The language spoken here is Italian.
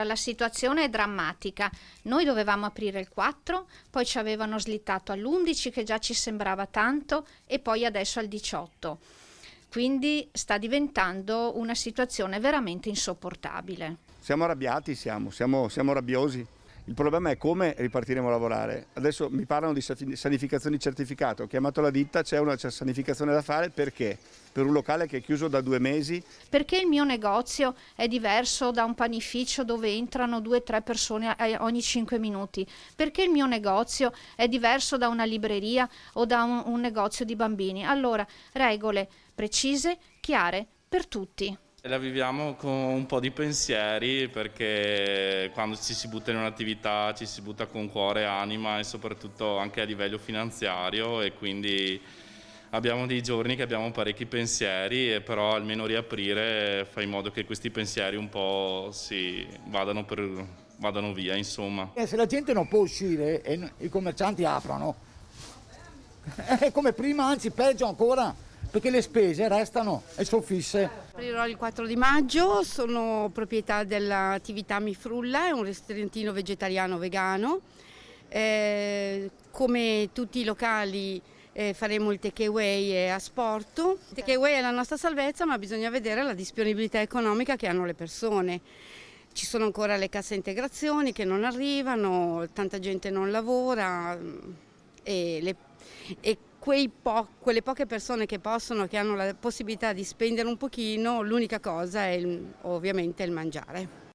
La situazione è drammatica. Noi dovevamo aprire il 4, poi ci avevano slittato all'11 che già ci sembrava tanto e poi adesso al 18. Quindi sta diventando una situazione veramente insopportabile. Siamo arrabbiati, siamo rabbiosi. Il problema è come ripartiremo a lavorare. Adesso mi parlano di sanificazione di certificato. Ho chiamato la ditta, c'è una sanificazione da fare perché? Per un locale che è chiuso da 2 mesi. Perché il mio negozio è diverso da un panificio dove entrano 2-3 persone ogni 5 minuti? Perché il mio negozio è diverso da una libreria o da un negozio di bambini? Allora, regole precise, chiare per tutti. La viviamo con un po' di pensieri perché quando ci si butta in un'attività ci si butta con cuore e anima e soprattutto anche a livello finanziario e quindi abbiamo dei giorni che abbiamo parecchi pensieri e però almeno riaprire fa in modo che questi pensieri un po' vadano via, insomma. Se la gente non può uscire e i commercianti aprono, è come prima, anzi peggio ancora. Perché le spese restano e sono fisse. Aprirò il 4 di maggio, sono proprietà dell'attività Mifrulla, è un ristorantino vegetariano vegano. Come tutti i locali faremo il takeaway e asporto. Il takeaway è la nostra salvezza, ma bisogna vedere la disponibilità economica che hanno le persone. Ci sono ancora le casse integrazioni che non arrivano, tanta gente non lavora e quelle poche persone che hanno la possibilità di spendere un pochino, l'unica cosa è ovviamente il mangiare.